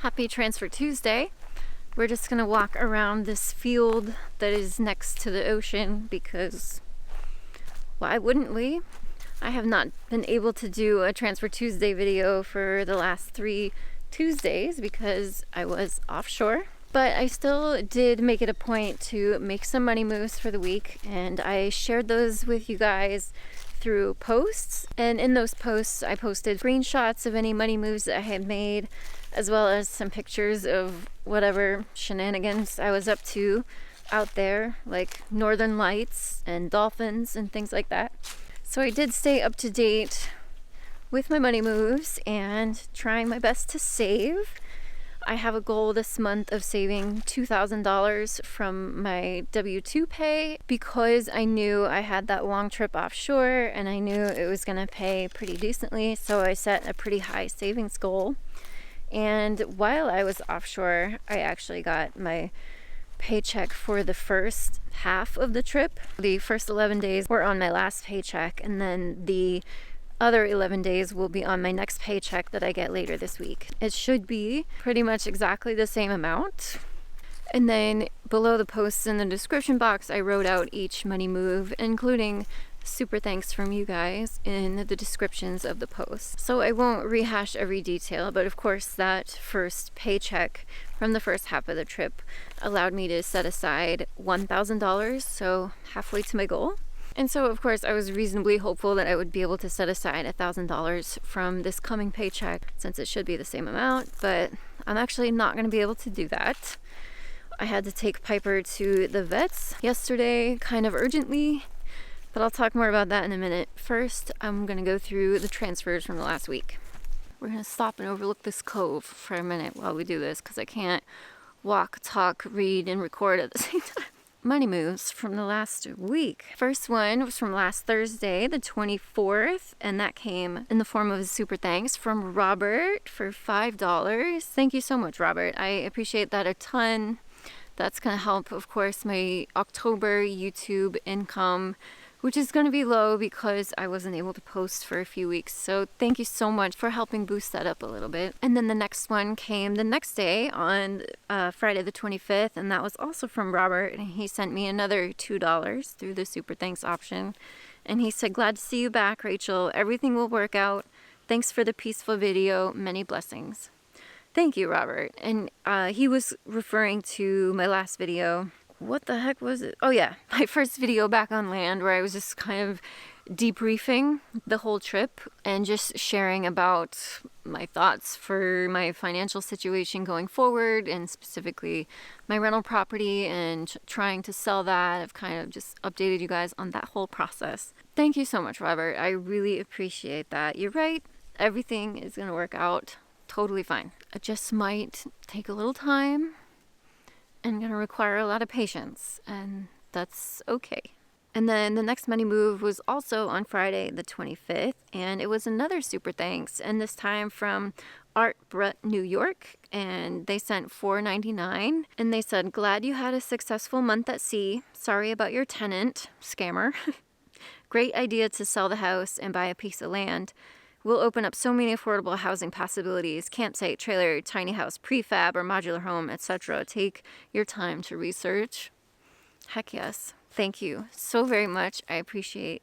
Happy Transfer Tuesday. We're just gonna walk around this field that is next to the ocean because why wouldn't we? I have not been able to do a Transfer Tuesday video for the last 3 Tuesdays because I was offshore. But I still did make it a point to make some money moves for the week, and I shared those with you guys through posts. And in those posts, I posted screenshots of any money moves that I had made, as well as some pictures of whatever shenanigans I was up to out there, like northern lights and dolphins and things like that. So I did stay up to date with my money moves and trying my best to save. I have a goal this month of saving $2,000 from my W-2 pay because I knew I had that long trip offshore and I knew it was going to pay pretty decently, so I set a pretty high savings goal. And while I was offshore, I actually got my paycheck for the first half of the trip. The first 11 days were on my last paycheck, and then the other 11 days will be on my next paycheck that I get later this week. It should be pretty much exactly the same amount. And then below the posts in the description box, I wrote out each money move, including super thanks from you guys in the descriptions of the posts. So I won't rehash every detail, but of course that first paycheck from the first half of the trip allowed me to set aside $1,000, so halfway to my goal. And so of course I was reasonably hopeful that I would be able to set aside $1,000 from this coming paycheck, since it should be the same amount, but I'm actually not going to be able to do that. I had to take Piper to the vets yesterday, kind of urgently, but I'll talk more about that in a minute. First, I'm going to go through the transfers from the last week. We're going to stop and overlook this cove for a minute while we do this because I can't walk, talk, read, and record at the same time. Money moves from the last week. First one was from last Thursday, the 24th, and that came in the form of a super thanks from Robert for $5. Thank you so much, Robert. I appreciate that a ton. That's going to help, of course, my October YouTube income, which is going to be low because I wasn't able to post for a few weeks. So thank you so much for helping boost that up a little bit. And then the next one came the next day on Friday the 25th, and that was also from Robert. And he sent me another $2 through the super thanks option. And he said, "Glad to see you back, Rachel. Everything will work out. Thanks for the peaceful video. Many blessings." Thank you, Robert. And he was referring to my last video. What the heck was it? Oh yeah, my first video back on land where I was just kind of debriefing the whole trip and just sharing about my thoughts for my financial situation going forward, and specifically my rental property and trying to sell that. I've kind of just updated you guys on that whole process. Thank you so much, Robert. I really appreciate that. You're right. Everything is going to work out totally fine. It just might take a little time and going to require a lot of patience, and that's okay. And then the next money move was also on Friday the 25th, and it was another super thanks, and this time from Art Brett, New York, and they sent $4.99, and they said, "Glad you had a successful month at sea. Sorry about your tenant, scammer. Great idea to sell the house and buy a piece of land. Will open up so many affordable housing possibilities: campsite, trailer, tiny house, prefab, or modular home, etc. Take your time to research." Heck yes. Thank you so very much. I appreciate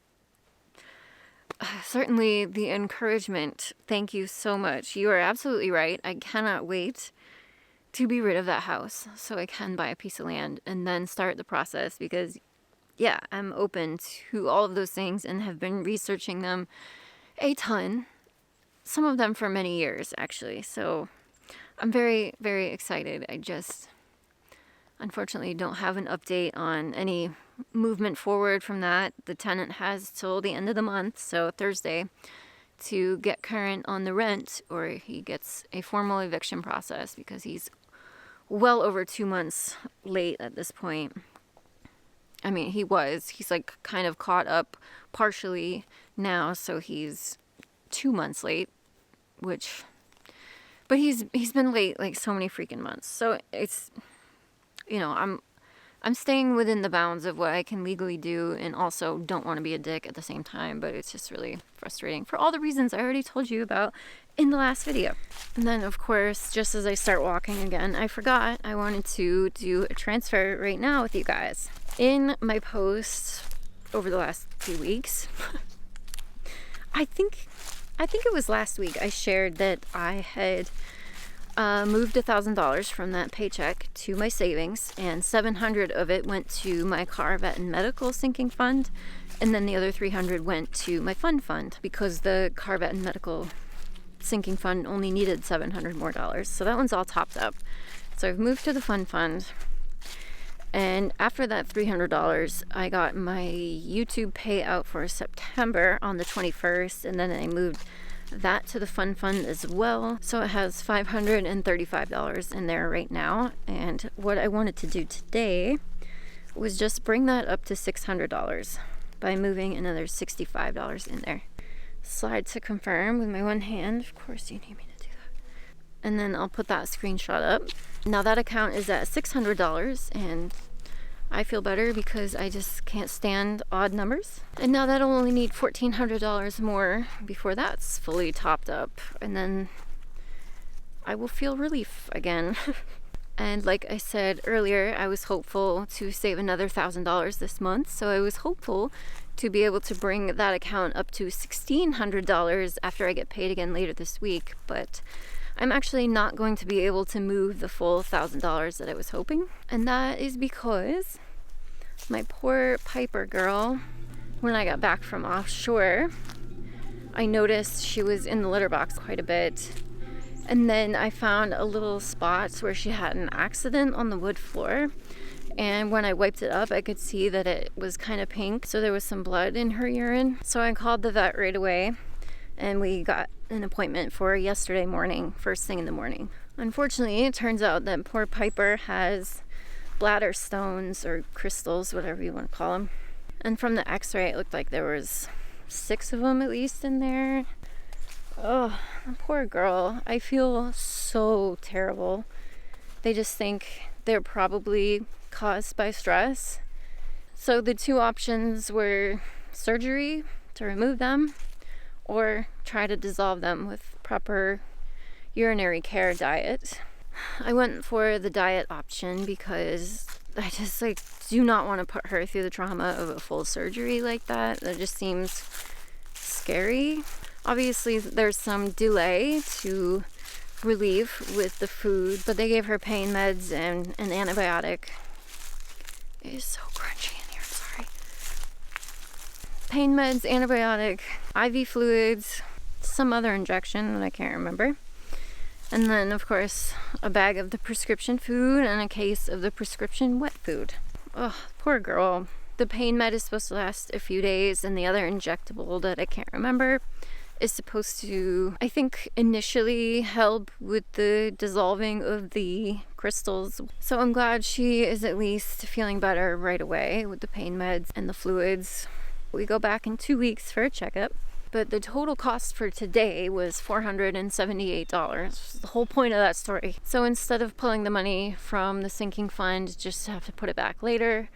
certainly the encouragement. Thank you so much. You are absolutely right. I cannot wait to be rid of that house so I can buy a piece of land and then start the process, because yeah, I'm open to all of those things and have been researching them a ton, some of them for many years actually. So I'm very, very excited. I just unfortunately don't have an update on any movement forward from that. The tenant has till the end of the month, so Thursday, to get current on the rent, or he gets a formal eviction process, because he's well over 2 months late at this point. I mean, he's like kind of caught up partially now, so he's 2 months late, but he's been late like so many freaking months. So it's, I'm I'm staying within the bounds of what I can legally do and also don't want to be a dick at the same time, but it's just really frustrating for all the reasons I already told you about in the last video. And then, of course, just as I start walking again, I forgot I wanted to do a transfer right now with you guys. In my posts over the last few weeks, I think it was last week, I shared that I had moved $1,000 from that paycheck to my savings, and $700 of it went to my car, vet, and medical sinking fund, and then the other $300 went to my fund because the car, vet, and medical sinking fund only needed $700 more. So that one's all topped up. So I've moved to the fund, and after that $300, I got my YouTube payout for September on the 21st, and then I moved that to the fund as well. So it has $535 in there right now. And what I wanted to do today was just bring that up to $600 by moving another $65 in there. Slide to confirm with my one hand. Of course you need me to do that. And then I'll put that screenshot up. Now that account is at $600, and I feel better because I just can't stand odd numbers. And now that'll only need $1,400 more before that's fully topped up. And then I will feel relief again. And like I said earlier, I was hopeful to save another $1,000 this month. So I was hopeful to be able to bring that account up to $1,600 after I get paid again later this week. But I'm actually not going to be able to move the full $1,000 that I was hoping. And that is because my poor Piper girl, when I got back from offshore, I noticed she was in the litter box quite a bit. And then I found a little spot where she had an accident on the wood floor. And when I wiped it up, I could see that it was kind of pink. So there was some blood in her urine. So I called the vet right away, and we got an appointment for yesterday morning, first thing in the morning. Unfortunately, it turns out that poor Piper has bladder stones or crystals, whatever you want to call them. And from the x-ray, it looked like there was 6 of them at least in there. Oh, poor girl. I feel so terrible. They just think they're probably caused by stress. So the 2 options were surgery to remove them, or try to dissolve them with proper urinary care diet. I went for the diet option because I just do not want to put her through the trauma of a full surgery like that. That just seems scary. Obviously there's some delay to relief with the food, but they gave her pain meds and an antibiotic. It is so crunchy in here, sorry. Pain meds, antibiotic, IV fluids, some other injection that I can't remember. And then, of course, a bag of the prescription food and a case of the prescription wet food. Oh, poor girl. The pain med is supposed to last a few days, and the other injectable that I can't remember is supposed to, I think, initially help with the dissolving of the crystals. So I'm glad she is at least feeling better right away with the pain meds and the fluids. We go back in 2 weeks for a checkup, but the total cost for today was $478. The whole point of that story. So instead of pulling the money from the sinking fund, just have to put it back later,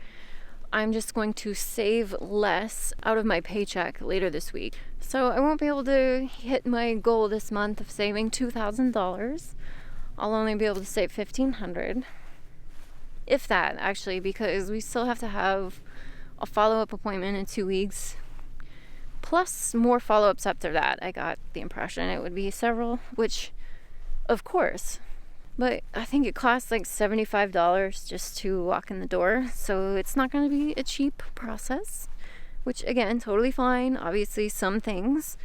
I'm just going to save less out of my paycheck later this week. So I won't be able to hit my goal this month of saving $2,000. I'll only be able to save $1,500. If that, actually, because we still have to have a follow-up appointment in 2 weeks. Plus more follow-ups after that. I got the impression it would be several, which, of course. But I think it costs like $75 just to walk in the door. So it's not going to be a cheap process, which again, totally fine. Obviously, some things,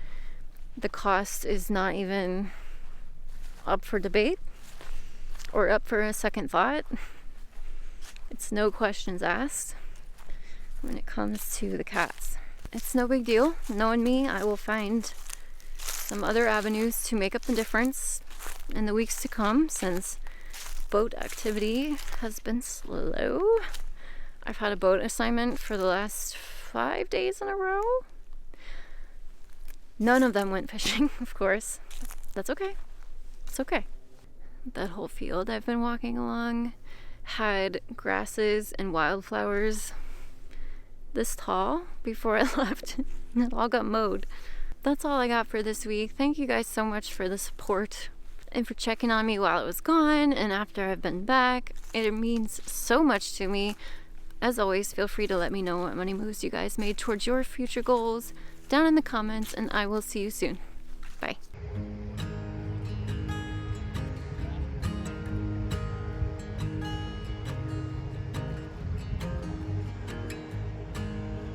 the cost is not even up for debate or up for a second thought. It's no questions asked when it comes to the cats. It's no big deal. Knowing me, I will find some other avenues to make up the difference in the weeks to come, since boat activity has been slow. I've had a boat assignment for the last 5 days in a row. None of them went fishing, of course. That's okay. It's okay. That whole field I've been walking along had grasses and wildflowers this tall before I left, and it all got mowed. That's all I got for this week. Thank you guys so much for the support and for checking on me while I was gone and after I've been back. It means so much to me. As always, feel free to let me know what money moves you guys made towards your future goals down in the comments, and I will see you soon. Bye.